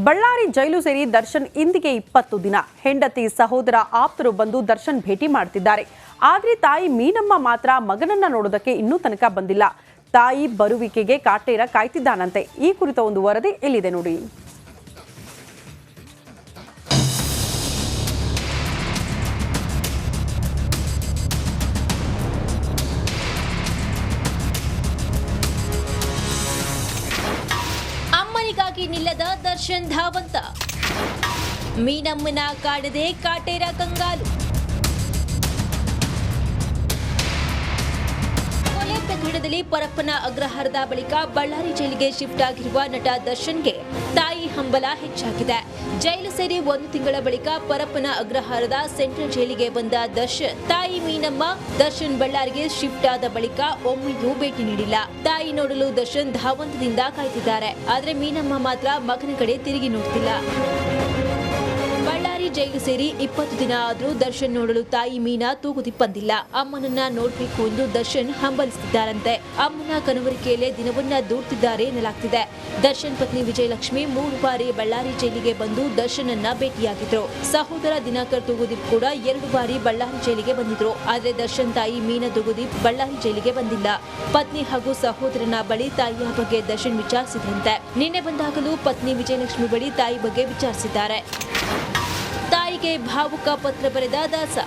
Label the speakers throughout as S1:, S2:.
S1: ಬಳ್ಳಾರಿ ಜೈಲು ಸೇರಿ ದರ್ಶನ್ ಇಂದಿಗೆ 20 ದಿನ. ಹೆಂಡತಿ ಸಹೋದರ ಆಪ್ತರು ಬಂದು ದರ್ಶನ್ ಭೇಟಿ ಮಾಡ್ತಿದ್ದಾರೆ. ಆದ್ರೆ ತಾಯಿ ಮೀನಮ್ಮ ಮಾತ್ರ ಮಗನನ್ನ ನೋಡೋದಕ್ಕೆ ಇನ್ನೂ ತನಕ ಬಂದಿಲ್ಲ. ತಾಯಿ ಬರುವಿಕೆಗೆ ಕಾಟೇರ ಕಾಯ್ತಿದ್ದಾನಂತೆ. ಈ ಕುರಿತ ಒಂದು ವರದಿ ಎಲ್ಲಿದೆ ನೋಡಿ.
S2: ಅಮ್ಮನಿಗಾಗಿ ನಿಲ್ಲದ ದರ್ಶನ್ ಧಾವಂತ, ಮೀನಮ್ಮನ ಕಾಡದೆ ಕಾಟೇರ ಕಂಗಾಲು. ಕೊಲೆ ಪ್ರಕರಣದಲ್ಲಿ ಪರಪ್ಪನ ಅಗ್ರಹಾರದ ಬಳಿಕ ಬಳ್ಳಾರಿ ಜೈಲಿಗೆ ಶಿಫ್ಟ್ ಆಗಿರುವ ನಟ ದರ್ಶನ್ಗೆ ತಾಯಿ ಹಂಬಲ ಹೆಚ್ಚಾಗಿದೆ. ಜೈಲು ಸೇರಿ 1 ತಿಂಗಳ ಬಳಿಕ ಪರಪ್ಪನ ಅಗ್ರಹಾರದ ಸೆಂಟ್ರಲ್ ಜೈಲಿಗೆ ಬಂದ ದರ್ಶನ್ ತಾಯಿ ಮೀನಮ್ಮ ದರ್ಶನ್ ಬಳ್ಳಾರಿಗೆ ಶಿಫ್ಟ್ ಆದ ಬಳಿಕ ಒಮ್ಮೆಯೂ ಭೇಟಿ ನೀಡಿಲ್ಲ. ತಾಯಿ ನೋಡಲು ದರ್ಶನ್ ಧಾವಂತದಿಂದ ಕಾಯ್ತಿದ್ದಾರೆ. ಆದ್ರೆ ಮೀನಮ್ಮ ಮಾತ್ರ ಮಗನ ಕಡೆ ತಿರುಗಿ ನೋಡ್ತಿಲ್ಲ. ಬಳ್ಳಾರಿ ಜೈಲು ಸೇರಿ 20 ದಿನ ಆದ್ರೂ ದರ್ಶನ್ ನೋಡಲು ತಾಯಿ ಮೀನಾ ತೂಗುದಿ ಬಂದಿಲ್ಲ. ಅಮ್ಮನನ್ನ ನೋಡ್ಬೇಕು ಎಂದು ದರ್ಶನ್ ಹಂಬಲಿಸುತ್ತಿದ್ದಾರಂತೆ. ಅಮ್ಮನ ಕನವರಿಕೆಯಲ್ಲೇ ದಿನವನ್ನ ದೂಡ್ತಿದ್ದಾರೆ ಎನ್ನಲಾಗ್ತಿದೆ. ದರ್ಶನ್ ಪತ್ನಿ ವಿಜಯಲಕ್ಷ್ಮಿ 3 ಬಾರಿ ಬಳ್ಳಾರಿ ಜೈಲಿಗೆ ಬಂದು ದರ್ಶನ್ ಅನ್ನ ಭೇಟಿಯಾಗಿದ್ರು. ಸಹೋದರ ದಿನಕರ್ ತೂಗುದೀಪ್ ಕೂಡ 2 ಬಾರಿ ಬಳ್ಳಾರಿ ಜೈಲಿಗೆ ಬಂದಿದ್ರು. ಆದ್ರೆ ದರ್ಶನ್ ತಾಯಿ ಮೀನಾ ತೂಗುದೀಪ್ ಬಳ್ಳಾರಿ ಜೈಲಿಗೆ ಬಂದಿಲ್ಲ. ಪತ್ನಿ ಹಾಗೂ ಸಹೋದರನ ಬಳಿ ತಾಯಿಯ ಬಗ್ಗೆ ದರ್ಶನ್ ವಿಚಾರಿಸಿದ್ರಂತೆ. ನಿನ್ನೆ ಬಂದಾಗಲೂ ಪತ್ನಿ ವಿಜಯಲಕ್ಷ್ಮಿ ಬಳಿ ತಾಯಿ ಬಗ್ಗೆ ವಿಚಾರಿಸಿದ್ದಾರೆ. ತಾಯಿಗೆ ಭಾವುಕ ಪತ್ರ ಬರೆದ ದಾಸ.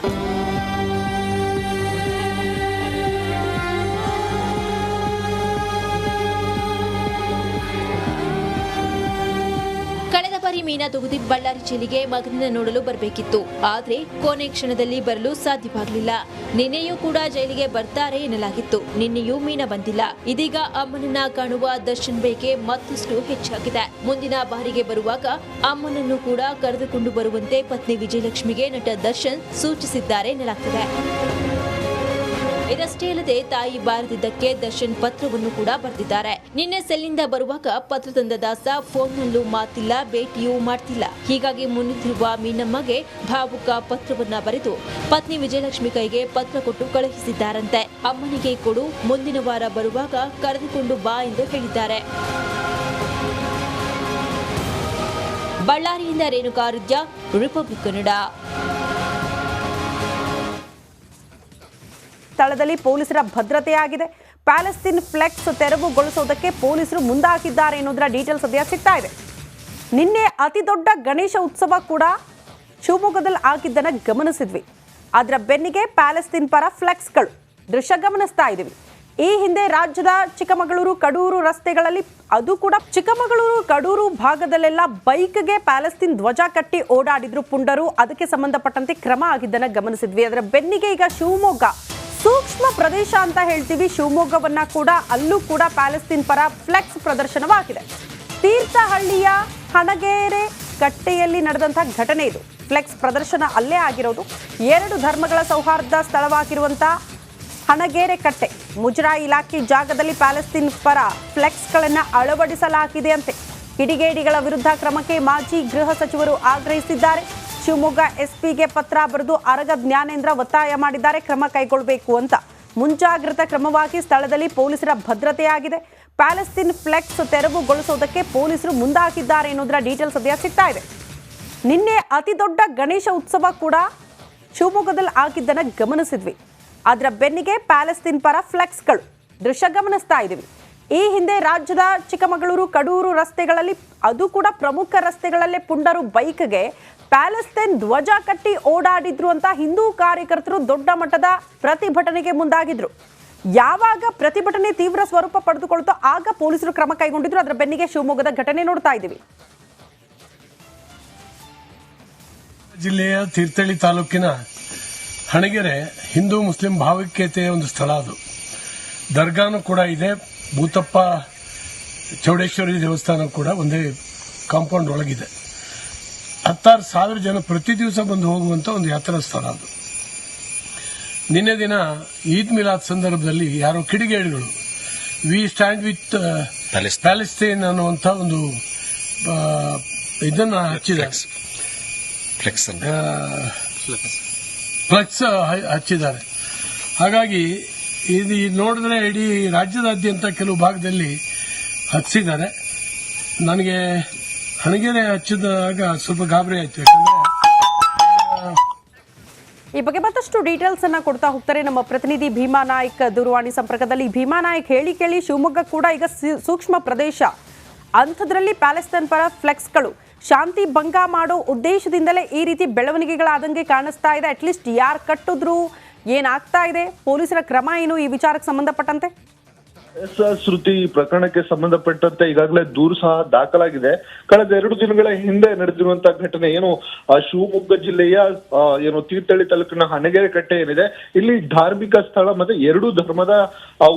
S2: ಕಳೆದ ಬಾರಿ ಮೀನಾ ತೂಗುದೀಪ್ ಬಳ್ಳಾರಿ ಜೈಲಿಗೆ ಮಗನನ್ನ ನೋಡಲು ಬರಬೇಕಿತ್ತು. ಆದ್ರೆ ಕೊನೆ ಕ್ಷಣದಲ್ಲಿ ಬರಲು ಸಾಧ್ಯವಾಗಲಿಲ್ಲ. ನಿನ್ನೆಯೂ ಕೂಡ ಜೈಲಿಗೆ ಬರ್ತಾರೆ ಎನ್ನಲಾಗಿತ್ತು. ನಿನ್ನೆಯೂ ಮೀನಾ ಬಂದಿಲ್ಲ. ಇದೀಗ ಅಮ್ಮನನ್ನ ಕಾಣುವ ದರ್ಶನ್ ಬೇಕೆ ಮತ್ತಷ್ಟು ಹೆಚ್ಚಾಗಿದೆ. ಮುಂದಿನ ಬಾರಿಗೆ ಬರುವಾಗ ಅಮ್ಮನನ್ನು ಕೂಡ ಕರೆದುಕೊಂಡು ಬರುವಂತೆ ಪತ್ನಿ ವಿಜಯಲಕ್ಷ್ಮಿಗೆ ನಟ ದರ್ಶನ್ ಸೂಚಿಸಿದ್ದಾರೆ ಎನ್ನಲಾಗ್ತಿದೆ. ಇದಷ್ಟೇ ಅಲ್ಲದೆ ತಾಯಿ ಬಾರದಿದ್ದಕ್ಕೆ ದರ್ಶನ್ ಪತ್ರವನ್ನು ಕೂಡ ಬರೆದಿದ್ದಾರೆ. ನಿನ್ನೆ ಸೆಲ್ನಿಂದ ಬರುವಾಗ ಪತ್ರ ತಂದ ದಾಸ ಫೋನ್ನಲ್ಲೂ ಮಾತಿಲ್ಲ, ಭೇಟಿಯೂ ಮಾಡ್ತಿಲ್ಲ. ಹೀಗಾಗಿ ಮುನ್ನಿದ್ದಿರುವ ಮೀನಮ್ಮಗೆ ಭಾವುಕ ಪತ್ರವನ್ನ ಬರೆದು ಪತ್ನಿ ವಿಜಯಲಕ್ಷ್ಮಿ ಕೈಗೆ ಪತ್ರ ಕೊಟ್ಟು ಕಳುಹಿಸಿದ್ದಾರಂತೆ. ಅಮ್ಮನಿಗೆ ಕೊಡು, ಮುಂದಿನ ವಾರ ಬರುವಾಗ ಕರೆದುಕೊಂಡು ಬಾ ಎಂದು ಹೇಳಿದ್ದಾರೆ. ಬಳ್ಳಾರಿಯಿಂದ ರೇಣುಕಾ ರುದ್ಯ, ರಿಪಬ್ಲಿಕ್ ಕನ್ನಡ.
S1: ಸ್ಥಳದಲ್ಲಿ ಪೊಲೀಸರ ಭದ್ರತೆಯಾಗಿದೆ. ಪ್ಯಾಲೆಸ್ತೀನ್ ಫ್ಲೆಕ್ಸ್ ತೆರವುಗೊಳಿಸೋದಕ್ಕೆ ಪೊಲೀಸರು ಮುಂದಾಗಿದ್ದಾರೆ ಎನ್ನುವುದರ ಡೀಟೇಲ್ಸ್ ಸದ್ಯ ಸಿಗ್ತಾ ಇದೆ. ನಿನ್ನೆ ಅತಿ ದೊಡ್ಡ ಗಣೇಶ ಉತ್ಸವ ಕೂಡ ಶಿವಮೊಗ್ಗದಲ್ಲಿ ಆಗಿದ್ದನ್ನು ಗಮನಿಸಿದ್ವಿ. ಅದರ ಬೆನ್ನಿಗೆ ಪ್ಯಾಲೆಸ್ತೀನ್ ಪರ ಫ್ಲೆಕ್ಸ್ಗಳು ದೃಶ್ಯ ಗಮನಿಸ್ತಾ ಇದ್ದೀವಿ. ಈ ಹಿಂದೆ ರಾಜ್ಯದ ಚಿಕ್ಕಮಗಳೂರು ಕಡೂರು ರಸ್ತೆಗಳಲ್ಲಿ, ಅದು ಕೂಡ ಚಿಕ್ಕಮಗಳೂರು ಕಡೂರು ಭಾಗದಲ್ಲೆಲ್ಲ ಬೈಕ್ಗೆ ಪ್ಯಾಲೆಸ್ತೀನ್ ಧ್ವಜ ಕಟ್ಟಿ ಓಡಾಡಿದ್ರು ಪುಂಡರು. ಅದಕ್ಕೆ ಸಂಬಂಧಪಟ್ಟಂತೆ ಕ್ರಮ ಆಗಿದ್ದನ್ನು ಗಮನಿಸಿದ್ವಿ. ಅದರ ಬೆನ್ನಿಗೆ ಈಗ ಶಿವಮೊಗ್ಗ ಸೂಕ್ಷ್ಮ ಪ್ರದೇಶ ಅಂತ ಹೇಳ್ತೀವಿ. ಶಿವಮೊಗ್ಗವನ್ನ ಕೂಡ ಅಲ್ಲೂ ಕೂಡ ಪ್ಯಾಲೆಸ್ತೀನ್ ಪರ ಫ್ಲೆಕ್ಸ್ ಪ್ರದರ್ಶನವಾಗಿದೆ. ತೀರ್ಥಹಳ್ಳಿಯ ಹಣಗೆರೆ ಕಟ್ಟೆಯಲ್ಲಿ ನಡೆದಂತಹ ಘಟನೆ ಇದು. ಫ್ಲೆಕ್ಸ್ ಪ್ರದರ್ಶನ ಅಲ್ಲೇ ಆಗಿರೋದು. 2 ಧರ್ಮಗಳ ಸೌಹಾರ್ದ ಸ್ಥಳವಾಗಿರುವಂತಹ ಹಣಗೆರೆ ಕಟ್ಟೆ ಮುಜರಾಯಿ ಇಲಾಖೆ ಜಾಗದಲ್ಲಿ ಪ್ಯಾಲೆಸ್ತೀನ್ ಪರ ಫ್ಲೆಕ್ಸ್ಗಳನ್ನು ಅಳವಡಿಸಲಾಗಿದೆ ಅಂತೆ. ಕಿಡಿಗೇಡಿಗಳ ವಿರುದ್ಧ ಕ್ರಮಕ್ಕೆ ಮಾಜಿ ಗೃಹ ಸಚಿವರು ಆಗ್ರಹಿಸಿದ್ದಾರೆ. ಶಿವಮೊಗ್ಗ ಎಸ್ಪಿಗೆ ಪತ್ರ ಬರೆದು ಅರಗ ಜ್ಞಾನೇಂದ್ರ ಒತ್ತಾಯ ಮಾಡಿದ್ದಾರೆ ಕ್ರಮ ಕೈಗೊಳ್ಳಬೇಕು ಅಂತ. ಮುಂಜಾಗ್ರತಾ ಕ್ರಮವಾಗಿ ಸ್ಥಳದಲ್ಲಿ ಪೊಲೀಸರ ಭದ್ರತೆಯಾಗಿದೆ. ಪ್ಯಾಲೆಸ್ತೀನ್ ಫ್ಲೆಕ್ಸ್ ತೆರವುಗೊಳಿಸೋದಕ್ಕೆ ಪೊಲೀಸರು ಮುಂದಾಗಿದ್ದಾರೆ ಎನ್ನುವುದರ ಡೀಟೇಲ್ಸ್ ಸದ್ಯ ಸಿಗ್ತಾ ಇದೆ. ನಿನ್ನೆ ಅತಿ ದೊಡ್ಡ ಗಣೇಶ ಉತ್ಸವ ಕೂಡ ಶಿವಮೊಗ್ಗದಲ್ಲಿ ಆಗಿದ್ದನ್ನು ಗಮನಿಸಿದ್ವಿ. ಅದರ ಬೆನ್ನಿಗೆ ಪ್ಯಾಲೆಸ್ತೀನ್ ಪರ ಫ್ಲೆಕ್ಸ್ಗಳು ದೃಶ್ಯ ಗಮನಿಸ್ತಾ ಇದ್ದೀವಿ. ಈ ಹಿಂದೆ ರಾಜ್ಯದ ಚಿಕ್ಕಮಗಳೂರು ಕಡೂರು ರಸ್ತೆಗಳಲ್ಲಿ, ಅದು ಕೂಡ ಪ್ರಮುಖ ರಸ್ತೆಗಳಲ್ಲೇ ಪುಂಡರು ಬೈಕ್ಗೆ ಪ್ಯಾಲೆಸ್ತೀನ್ ಧ್ವಜ ಕಟ್ಟಿ ಓಡಾಡಿದ್ರು ಅಂತ ಹಿಂದೂ ಕಾರ್ಯಕರ್ತರು ದೊಡ್ಡ ಮಟ್ಟದ ಪ್ರತಿಭಟನೆಗೆ ಮುಂದಾಗಿದ್ರು. ಯಾವಾಗ ಪ್ರತಿಭಟನೆ ತೀವ್ರ ಸ್ವರೂಪ ಪಡೆದುಕೊಳ್ತೋ ಆಗ ಪೊಲೀಸರು ಕ್ರಮ ಕೈಗೊಂಡಿದ್ರು. ಅದರ ಬೆನ್ನಿಗೆ ಶಿವಮೊಗ್ಗದ ಘಟನೆ ನೋಡ್ತಾ ಇದ್ದೀವಿ.
S3: ಜಿಲ್ಲೆಯ ತೀರ್ಥಹಳ್ಳಿ ತಾಲೂಕಿನ ಹಣಗೆರೆ ಹಿಂದೂ ಮುಸ್ಲಿಂ ಭಾವೈಕ್ಯತೆಯ ಒಂದು ಸ್ಥಳ. ಅದು ದರ್ಗಾನು ಕೂಡ ಇದೆ. ಭೂತಪ್ಪ ಚೌಡೇಶ್ವರಿ ದೇವಸ್ಥಾನ ಕೂಡ ಒಂದೇ ಕಾಂಪೌಂಡ್ ಒಳಗಿದೆ. 16,000 ಜನ ಪ್ರತಿ ದಿವಸ ಬಂದು ಹೋಗುವಂತ ಒಂದು ಯಾತ್ರಾ ಸ್ಥಳ ಅದು. ನಿನ್ನೆ ದಿನ ಈದ್ ಮಿಲಾದ್ ಸಂದರ್ಭದಲ್ಲಿ ಯಾರೋ ಕಿಡಿಗೇಡಿಗಳು ವಿ ಸ್ಟ್ಯಾಂಡ್ ವಿತ್ ಪ್ಯಾಲೆಸ್ಟೈನ್ ಅನ್ನುವಂಥ ಒಂದು ಇದನ್ನ ಹಚ್ಚಿದ್ದಾರೆ, ಫ್ಲೆಕ್ಸ್ ಹಚ್ಚಿದ್ದಾರೆ. ಹಾಗಾಗಿ ಇದು ನೋಡಿದ್ರೆ ಇಡೀ ರಾಜ್ಯದಾದ್ಯಂತ ಕೆಲವು ಭಾಗದಲ್ಲಿ ಹಚ್ಚಿದ್ದಾರೆ. ನನಗೆ ಹಣಗೆರೆ ಹಚ್ಚಿದಾಗ ಸ್ವಲ್ಪ ಗಾಬರಿ ಆಯ್ತು. ಯಾಕಂದ್ರೆ
S1: ಈ ಬಗ್ಗೆ ಮತ್ತಷ್ಟು ಡೀಟೇಲ್ಸ್ ಅನ್ನ ಕೊಡ್ತಾ ಹೋಗ್ತಾರೆ ನಮ್ಮ ಪ್ರತಿನಿಧಿ ಭೀಮಾ ನಾಯ್ಕ್ ದೂರವಾಣಿ ಸಂಪರ್ಕದಲ್ಲಿ. ಭೀಮಾ ನಾಯ್ಕ್, ಹೇಳಿ ಕೇಳಿ ಶಿವಮೊಗ್ಗ ಕೂಡ ಈಗ ಸೂಕ್ಷ್ಮ ಪ್ರದೇಶ, ಅಂಥದ್ರಲ್ಲಿ ಪ್ಯಾಲೆಸ್ತೈನ್ ಪರ ಫ್ಲೆಕ್ಸ್ಗಳು ಶಾಂತಿ ಭಂಗ ಮಾಡೋ ಉದ್ದೇಶದಿಂದಲೇ ಈ ರೀತಿ ಬೆಳವಣಿಗೆಗಳಾದಂಗೆ ಕಾಣಿಸ್ತಾ ಇದೆ. ಅಟ್ಲೀಸ್ಟ್ ಯಾರು ಕಟ್ಟಿದ್ರು, ಏನಾಗ್ತಾ ಇದೆ, ಪೊಲೀಸರ ಕ್ರಮ ಏನು ಈ ವಿಚಾರಕ್ಕೆ ಸಂಬಂಧಪಟ್ಟಂತೆ?
S4: ಶ್ರುತಿ, ಈ ಪ್ರಕರಣಕ್ಕೆ ಸಂಬಂಧಪಟ್ಟಂತೆ ಈಗಾಗಲೇ ದೂರು ಸಹ ದಾಖಲಾಗಿದೆ. ಕಳೆದ 2 ದಿನಗಳ ಹಿಂದೆ ನಡೆದಿರುವಂತಹ ಘಟನೆ ಏನು ಶಿವಮೊಗ್ಗ ಜಿಲ್ಲೆಯ ತೀರ್ಥಹಳ್ಳಿ ತಾಲೂಕಿನ ಹಣಗೆರೆ ಕಟ್ಟೆ ಏನಿದೆ, ಇಲ್ಲಿ ಧಾರ್ಮಿಕ ಸ್ಥಳ ಮತ್ತೆ 2 ಧರ್ಮದ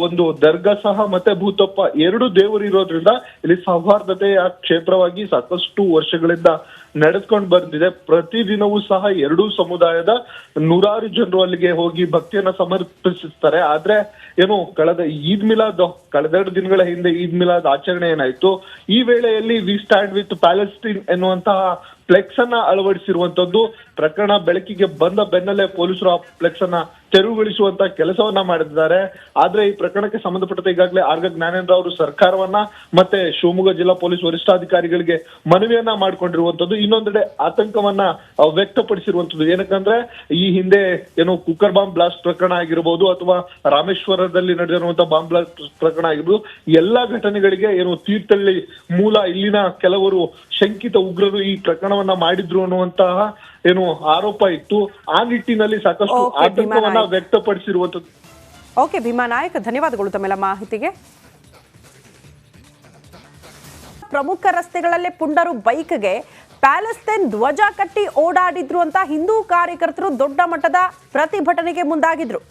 S4: ಒಂದು ದರ್ಗಾ ಸಹ ಮತ್ತೆ ಭೂತಪ್ಪ 2 ದೇವರು ಇರೋದ್ರಿಂದ ಇಲ್ಲಿ ಸೌಹಾರ್ದತೆಯ ಕ್ಷೇತ್ರವಾಗಿ ಸಾಕಷ್ಟು ವರ್ಷಗಳಿಂದ ನಡೆದುಕೊಂಡು ಬಂದಿದೆ. ಪ್ರತಿದಿನವೂ ಸಹ 2 ಸಮುದಾಯದ 100 ಜನರು ಅಲ್ಲಿಗೆ ಹೋಗಿ ಭಕ್ತಿಯನ್ನ ಸಮರ್ಪಿಸುತ್ತಾರೆ. ಆದ್ರೆ ಕಳೆದ ಈದ್ ಮಿಲಾದ್, ಕಳೆದ 2 ದಿನಗಳ ಹಿಂದೆ ಈದ್ ಮಿಲಾದ್ ಆಚರಣೆ ಏನಾಯ್ತು, ಈ ವೇಳೆಯಲ್ಲಿ ವಿ ಸ್ಟ್ಯಾಂಡ್ ವಿತ್ ಪ್ಯಾಲೆಸ್ಟೈನ್ ಎನ್ನುವಂತಹ ಫ್ಲೆಕ್ಸ್ ಅನ್ನ ಅಳವಡಿಸಿರುವಂತದ್ದು ಪ್ರಕರಣ ಬೆಳಕಿಗೆ ಬಂದ ಬೆನ್ನಲ್ಲೇ ಪೊಲೀಸರು ಆ ಫ್ಲೆಕ್ಸ್ ಅನ್ನ ತೆರವುಗೊಳಿಸುವಂತ ಕೆಲಸವನ್ನ ಮಾಡಿದ್ದಾರೆ. ಆದ್ರೆ ಈ ಪ್ರಕರಣಕ್ಕೆ ಸಂಬಂಧಪಟ್ಟಂತೆ ಈಗಾಗಲೇ ಆರ್ಗ ಜ್ಞಾನೇಂದ್ರ ಅವರು ಸರ್ಕಾರವನ್ನ ಮತ್ತೆ ಶಿವಮೊಗ್ಗ ಜಿಲ್ಲಾ ಪೊಲೀಸ್ ವರಿಷ್ಠಾಧಿಕಾರಿಗಳಿಗೆ ಮನವಿಯನ್ನ ಮಾಡ್ಕೊಂಡಿರುವಂತದ್ದು. ಇನ್ನೊಂದೆಡೆ ಆತಂಕವನ್ನ ವ್ಯಕ್ತಪಡಿಸಿರುವಂತದ್ದು. ಏನಕ್ಕಂದ್ರೆ ಈ ಹಿಂದೆ ಕುಕ್ಕರ್ ಬಾಂಬ್ ಬ್ಲಾಸ್ಟ್ ಪ್ರಕರಣ ಆಗಿರ್ಬೋದು ಅಥವಾ ರಾಮೇಶ್ವರದಲ್ಲಿ ನಡೆದಿರುವಂತಹ ಬಾಂಬ್ ಬ್ಲಾಸ್ಟ್ ಪ್ರಕರಣ ಆಗಿರ್ಬೋದು, ಎಲ್ಲಾ ಘಟನೆಗಳಿಗೆ ತೀರ್ಥಹಳ್ಳಿ ಮೂಲ ಇಲ್ಲಿನ ಕೆಲವರು ಶಂಕಿತ ಉಗ್ರರು ಈ ಪ್ರಕರಣವನ್ನ ಮಾಡಿದ್ರು ಅನ್ನುವಂತಹ ಆರೋಪ ಇತ್ತು. ಆ ನಿಟ್ಟಿನಲ್ಲಿ ಸಾಕಷ್ಟು ಆತಂಕವನ್ನ ವ್ಯಕ್ತಪಡಿಸಿರುವಂತದ್ದು.
S1: ಓಕೆ ಭೀಮಾ ನಾಯ್ಕ್, ಧನ್ಯವಾದಗಳು ತಮ್ಮೆಲ್ಲ ಮಾಹಿತಿಗೆ. ಪ್ರಮುಖ ರಸ್ತೆಗಳಲ್ಲೇ ಪುಂಡರು ಬೈಕ್ಗೆ ಪ್ಯಾಲೆಸ್ತೈನ್ ಧ್ವಜ ಕಟ್ಟಿ ಓಡಾಡಿದ್ರು ಅಂತ ಹಿಂದೂ ಕಾರ್ಯಕರ್ತರು ದೊಡ್ಡ ಮಟ್ಟದ ಪ್ರತಿಭಟನೆಗೆ ಮುಂದಾಗಿದ್ರು.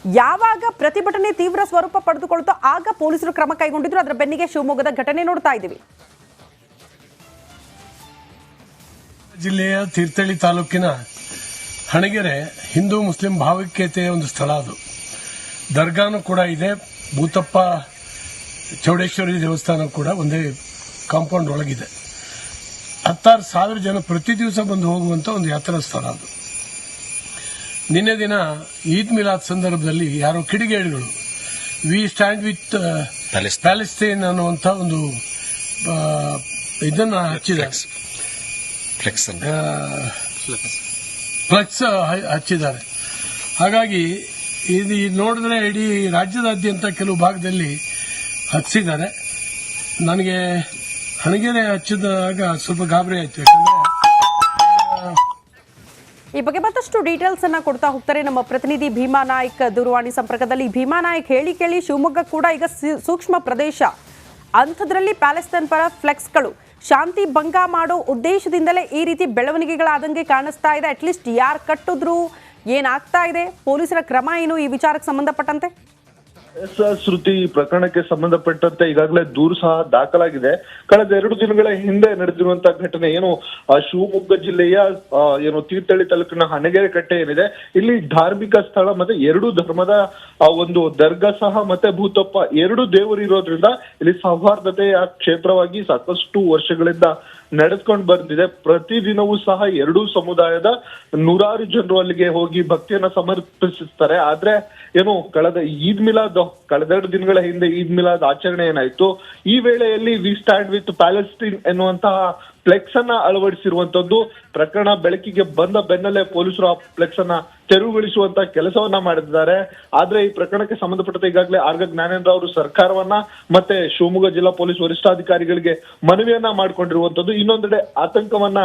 S1: ಯಾವಾಗ ಪ್ರತಿಭಟನೆ ತೀವ್ರ ಸ್ವರೂಪ ಪಡೆದುಕೊಳ್ತೋ ಆಗ ಪೊಲೀಸರು ಕ್ರಮ ಕೈಗೊಂಡಿದ್ರು. ಅದರ ಬೆನ್ನಿಗೆ ಶಿವಮೊಗ್ಗದ ಘಟನೆ ನೋಡ್ತಾ ಇದ್ದೀವಿ.
S3: ಜಿಲ್ಲೆಯ ತೀರ್ಥಹಳ್ಳಿ ತಾಲೂಕಿನ ಹಣಗೆರೆ ಹಿಂದೂ ಮುಸ್ಲಿಂ ಭಾವೈಕ್ಯತೆಯ ಒಂದು ಸ್ಥಳ. ಅದು ದರ್ಗಾನು ಕೂಡ ಇದೆ, ಭೂತಪ್ಪ ಚೌಡೇಶ್ವರಿ ದೇವಸ್ಥಾನ ಕೂಡ ಒಂದೇ ಕಾಂಪೌಂಡ್ ಒಳಗಿದೆ. 16,000 ಜನ ಪ್ರತಿ ದಿವಸ ಬಂದು ಹೋಗುವಂತ ಒಂದು ಯಾತ್ರಾ ಸ್ಥಳ ಅದು. ನಿನ್ನೆ ದಿನ ಈದ್ ಮಿಲಾದ್ ಸಂದರ್ಭದಲ್ಲಿ ಯಾರೋ ಕಿಡಿಗೇಡಿಗಳು ವಿ ಸ್ಟ್ಯಾಂಡ್ ವಿತ್ ಪ್ಯಾಲೆಸ್ತೈನ್ ಅನ್ನುವಂತ ಒಂದು ಇದನ್ನ ಹಚ್ಚಿದ್ದಾರೆ, ಫ್ಲೆಕ್ಸ್ ಹಚ್ಚಿದ್ದಾರೆ. ಹಾಗಾಗಿ ಇದು ನೋಡಿದ್ರೆ ಇಡೀ ರಾಜ್ಯದಾದ್ಯಂತ ಕೆಲವು ಭಾಗದಲ್ಲಿ ಹಚ್ಚಿದ್ದಾರೆ. ನನಗೆ ಹಣಗೆರೆ ಹಚ್ಚಿದಾಗ ಸ್ವಲ್ಪ ಗಾಬರಿ ಆಯ್ತು. ಯಾಕಂದ್ರೆ
S1: ಈ ಬಗ್ಗೆ ಮತ್ತಷ್ಟು ಡೀಟೇಲ್ಸ್ ಅನ್ನ ಕೊಡ್ತಾ ಹೋಗ್ತಾರೆ ನಮ್ಮ ಪ್ರತಿನಿಧಿ ಭೀಮಾ ನಾಯ್ಕ್ ದೂರವಾಣಿ ಸಂಪರ್ಕದಲ್ಲಿ. ಭೀಮಾ ನಾಯ್ಕ್, ಹೇಳಿ ಕೇಳಿ ಶಿವಮೊಗ್ಗ ಕೂಡ ಈಗ ಸೂಕ್ಷ್ಮ ಪ್ರದೇಶ, ಅಂಥದ್ರಲ್ಲಿ ಪ್ಯಾಲೆಸ್ತೈನ್ ಪರ ಫ್ಲೆಕ್ಸ್ಗಳು ಶಾಂತಿ ಭಂಗ ಮಾಡೋ ಉದ್ದೇಶದಿಂದಲೇ ಈ ರೀತಿ ಬೆಳವಣಿಗೆಗಳಾದಂಗೆ ಕಾಣಿಸ್ತಾ ಇದೆ. ಅಟ್ಲೀಸ್ಟ್ ಯಾರು ಕಟ್ಟಿದ್ರು, ಏನಾಗ್ತಾ ಇದೆ, ಪೊಲೀಸರ ಕ್ರಮ ಏನು ಈ ವಿಚಾರಕ್ಕೆ ಸಂಬಂಧಪಟ್ಟಂತೆ?
S4: ಶ್ರುತಿ, ಈ ಪ್ರಕರಣಕ್ಕೆ ಸಂಬಂಧಪಟ್ಟಂತೆ ಈಗಾಗಲೇ ದೂರು ಸಹ ದಾಖಲಾಗಿದೆ. ಕಳೆದ 2 ದಿನಗಳ ಹಿಂದೆ ನಡೆದಿರುವಂತಹ ಘಟನೆ ಏನು ಶಿವಮೊಗ್ಗ ಜಿಲ್ಲೆಯ ತೀರ್ಥಹಳ್ಳಿ ತಾಲೂಕಿನ ಹಣಗೆರೆ ಕಟ್ಟೆ ಏನಿದೆ, ಇಲ್ಲಿ ಧಾರ್ಮಿಕ ಸ್ಥಳ ಮತ್ತೆ 2 ಧರ್ಮದ ಒಂದು ದರ್ಗಾ ಸಹ ಮತ್ತೆ ಭೂತಪ್ಪ 2 ದೇವರು ಇರೋದ್ರಿಂದ ಇಲ್ಲಿ ಸೌಹಾರ್ದತೆಯ ಕ್ಷೇತ್ರವಾಗಿ ಸಾಕಷ್ಟು ವರ್ಷಗಳಿಂದ ನಡೆದುಕೊಂಡು ಬಂದಿದೆ. ಪ್ರತಿದಿನವೂ ಸಹ 2 ಸಮುದಾಯದ 100 ಜನರು ಅಲ್ಲಿಗೆ ಹೋಗಿ ಭಕ್ತಿಯನ್ನ ಸಮರ್ಪಿಸುತ್ತಾರೆ. ಆದ್ರೆ ಕಳೆದ ಈದ್ ಮಿಲಾದ್, ಕಳೆದ 2 ದಿನಗಳ ಹಿಂದೆ ಈದ್ ಮಿಲಾದ್ ಆಚರಣೆ ಏನಾಯ್ತು, ಈ ವೇಳೆಯಲ್ಲಿ ವಿ ಸ್ಟ್ಯಾಂಡ್ ವಿತ್ ಪ್ಯಾಲೆಸ್ಟೈನ್ ಎನ್ನುವಂತಹ ಫ್ಲೆಕ್ಸ್ ಅನ್ನ ಅಳವಡಿಸಿರುವಂತದ್ದು ಪ್ರಕರಣ ಬೆಳಕಿಗೆ ಬಂದ ಬೆನ್ನಲ್ಲೇ ಪೊಲೀಸರು ಆ ಫ್ಲೆಕ್ಸ್ ಅನ್ನ ತೆರವುಗೊಳಿಸುವಂತ ಕೆಲಸವನ್ನ ಮಾಡಿದ್ದಾರೆ. ಆದ್ರೆ ಈ ಪ್ರಕರಣಕ್ಕೆ ಸಂಬಂಧಪಟ್ಟಂತೆ ಈಗಾಗಲೇ ಆರ್ಗ ಜ್ಞಾನೇಂದ್ರ ಅವರು ಸರ್ಕಾರವನ್ನ ಮತ್ತೆ ಶಿವಮೊಗ್ಗ ಜಿಲ್ಲಾ ಪೊಲೀಸ್ ವರಿಷ್ಠಾಧಿಕಾರಿಗಳಿಗೆ ಮನವಿಯನ್ನ ಮಾಡ್ಕೊಂಡಿರುವಂತದ್ದು. ಇನ್ನೊಂದೆಡೆ ಆತಂಕವನ್ನ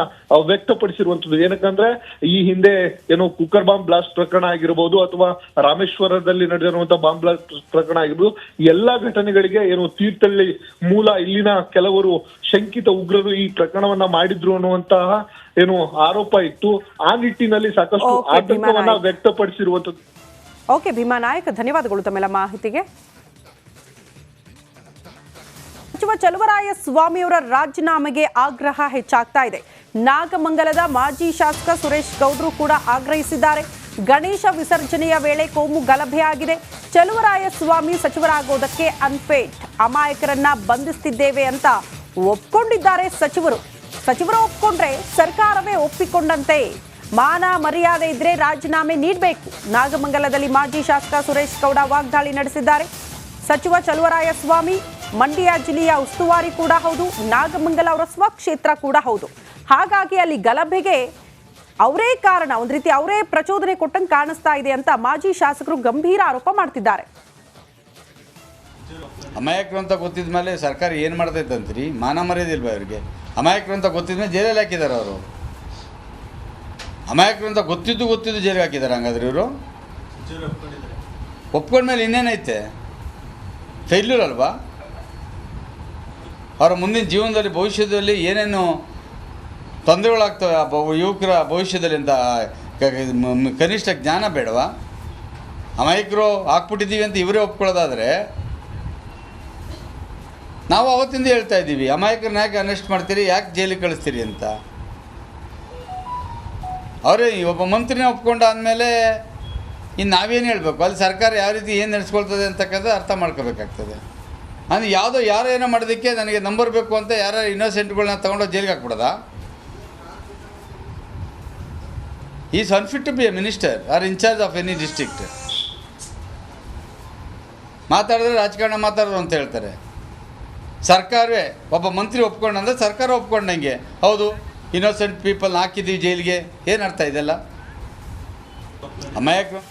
S4: ವ್ಯಕ್ತಪಡಿಸಿರುವಂತದ್ದು. ಏನಕ್ಕಂದ್ರೆ ಈ ಹಿಂದೆ ಕುಕ್ಕರ್ ಬಾಂಬ್ ಬ್ಲಾಸ್ಟ್ ಪ್ರಕರಣ ಆಗಿರ್ಬೋದು ಅಥವಾ ರಾಮೇಶ್ವರದಲ್ಲಿ ನಡೆದಿರುವಂತಹ ಬಾಂಬ್ ಬ್ಲಾಸ್ಟ್ ಪ್ರಕರಣ ಆಗಿರ್ಬೋದು, ಎಲ್ಲಾ ಘಟನೆಗಳಿಗೆ ತೀರ್ಥಹಳ್ಳಿ ಮೂಲ ಇಲ್ಲಿನ ಕೆಲವರು ಶಂಕಿತ ಉಗ್ರರು ಈ ಪ್ರಕರಣವನ್ನ ಮಾಡಿದ್ರು ಅನ್ನುವಂತಹ ಆರೋಪ ಇತ್ತು. ಆ ನಿಟ್ಟಿನಲ್ಲಿ ಸಾಕಷ್ಟು ಆತಂಕವನ್ನ ವ್ಯಕ್ತಪಡಿಸಿರುವಂತದ್ದು.
S1: ಓಕೆ ಭೀಮಾ ನಾಯ್ಕ್, ಧನ್ಯವಾದಗಳು ತಮ್ಮೆಲ್ಲ ಮಾಹಿತಿಗೆ. ಸಚಿವ ಚಲುವರಾಯ ಸ್ವಾಮಿಯವರ ರಾಜೀನಾಮೆಗೆ ಆಗ್ರಹ ಹೆಚ್ಚಾಗ್ತಾ ಇದೆ. ನಾಗಮಂಗಲದ ಮಾಜಿ ಶಾಸಕ ಸುರೇಶ್ ಗೌಡ್ರು ಕೂಡ ಆಗ್ರಹಿಸಿದ್ದಾರೆ. ಗಣೇಶ ವಿಸರ್ಜನೆಯ ವೇಳೆ ಕೋಮು ಗಲಭೆ ಆಗಿದೆ. ಚಲುವರಾಯ ಸ್ವಾಮಿ ಸಚಿವರಾಗೋದಕ್ಕೆ ಅನ್ಫಿಟ್, ಅಮಾಯಕರನ್ನ ಬಂಧಿಸುತ್ತಿದ್ದೇವೆ ಅಂತ ಒಪ್ಕೊಂಡಿದ್ದಾರೆ ಸಚಿವರು. ಒಪ್ಕೊಂಡ್ರೆ ಸರ್ಕಾರವೇ ಒಪ್ಪಿಕೊಂಡಂತೆ. ಮಾನ ಮರ್ಯಾದೆ ಇದ್ರೆ ರಾಜೀನಾಮೆ ನೀಡಬೇಕು. ನಾಗಮಂಗಲದಲ್ಲಿ ಮಾಜಿ ಶಾಸಕ ಸುರೇಶ್ ಗೌಡ ವಾಗ್ದಾಳಿ ನಡೆಸಿದ್ದಾರೆ. ಸಚಿವ ಚಲುವರಾಯ ಸ್ವಾಮಿ ಮಂಡ್ಯ ಜಿಲ್ಲೆಯ ಉಸ್ತುವಾರಿ ಕೂಡ ಹೌದು, ನಾಗಮಂಗಲ ಅವರ ಸ್ವಕ್ಷೇತ್ರ ಕೂಡ ಹೌದು. ಹಾಗಾಗಿ ಅಲ್ಲಿ ಗಲಭೆಗೆ ಅವರೇ ಕಾರಣ, ಒಂದು ರೀತಿ ಅವರೇ ಪ್ರಚೋದನೆ ಕೊಟ್ಟಂಗೆ ಕಾಣಿಸ್ತಾ ಇದೆ ಅಂತ ಮಾಜಿ ಶಾಸಕರು ಗಂಭೀರ ಆರೋಪ ಮಾಡ್ತಿದ್ದಾರೆ.
S5: ಅಮಾಯಕರು ಅಂತ ಗೊತ್ತಿದ ಮೇಲೆ ಸರ್ಕಾರ ಏನು ಮಾಡ್ತೈತಂತ್ರಿ? ಮಾನ ಮರ್ಯಾದಿಲ್ವಾ ಅವ್ರಿಗೆ? ಅಮಾಯಕರು ಅಂತ ಗೊತ್ತಿದ ಮೇಲೆ ಜೈಲಲ್ಲಿ ಹಾಕಿದ್ದಾರೆ ಅವರು. ಅಮಾಯಕರು ಅಂತ ಗೊತ್ತಿದ್ದು ಜೈಲಿಗೆ ಹಾಕಿದ್ದಾರೆ. ಹಂಗಾದ್ರೆ ಇವರು ಒಪ್ಕೊಂಡ್ಮೇಲೆ ಇನ್ನೇನೈತೆ? ಫೇಲ್ಯೂರ್ ಅಲ್ವಾ? ಅವರ ಮುಂದಿನ ಜೀವನದಲ್ಲಿ ಭವಿಷ್ಯದಲ್ಲಿ ಏನೇನು ತೊಂದರೆಗಳಾಗ್ತವೆ ಯುವಕರ ಭವಿಷ್ಯದಲ್ಲಿ ಅಂತ ಕನಿಷ್ಠ ಜ್ಞಾನ ಬೇಡವಾ? ಅಮಾಯಕರು ಹಾಕ್ಬಿಟ್ಟಿದ್ದೀವಿ ಅಂತ ಇವರೇ ಒಪ್ಕೊಳ್ಳೋದಾದರೆ, ನಾವು ಅವತ್ತಿಂದ ಹೇಳ್ತಾ ಇದ್ದೀವಿ ಅಮಾಯಕರನ್ನ ಯಾಕೆ ಅರೆಸ್ಟ್ ಮಾಡ್ತೀರಿ, ಯಾಕೆ ಜೈಲಿಗೆ ಕಳಿಸ್ತೀರಿ ಅಂತ. ಅವರೇ ಒಬ್ಬ ಮಂತ್ರಿನ ಒಪ್ಕೊಂಡಾದಮೇಲೆ ಇನ್ನು ನಾವೇನು ಹೇಳಬೇಕು? ಅಲ್ಲಿ ಸರ್ಕಾರ ಯಾವ ರೀತಿ ಏನು ನಡೆಸ್ಕೊಳ್ತದೆ ಅಂತಕ್ಕಂಥ ಅರ್ಥ ಮಾಡ್ಕೋಬೇಕಾಗ್ತದೆ. ಅಂದರೆ ಯಾರೋ ಏನೋ ಮಾಡೋದಕ್ಕೆ ನನಗೆ ನಂಬರ್ ಬೇಕು ಅಂತ ಯಾರು ಇನ್ನೋಸೆಂಟ್ಗಳನ್ನ ತೊಗೊಂಡೋಗಿ ಜೈಲಿಗೆ ಹಾಕ್ಬಿಡೋದಾ? Is unfit to be a minister or in charge of any district. ಮಾತಾಡಿದ್ರೆ ರಾಜಕಾರಣ ಮಾತಾಡೋದು ಅಂತ ಹೇಳ್ತಾರೆ. ಸರ್ಕಾರವೇ ಒಬ್ಬ ಮಂತ್ರಿ ಒಪ್ಕೊಂಡಂದ್ರೆ ಸರ್ಕಾರ ಒಪ್ಕೊಂಡಂಗೆ, ಹೌದು ಇನ್ನೋಸೆಂಟ್ ಪೀಪಲ್ನ ಹಾಕಿದ್ದೀವಿ ಜೈಲಿಗೆ. ಏನು ಅರ್ಥ ಇದೆಲ್ಲ? ಅಮಾಯಕರು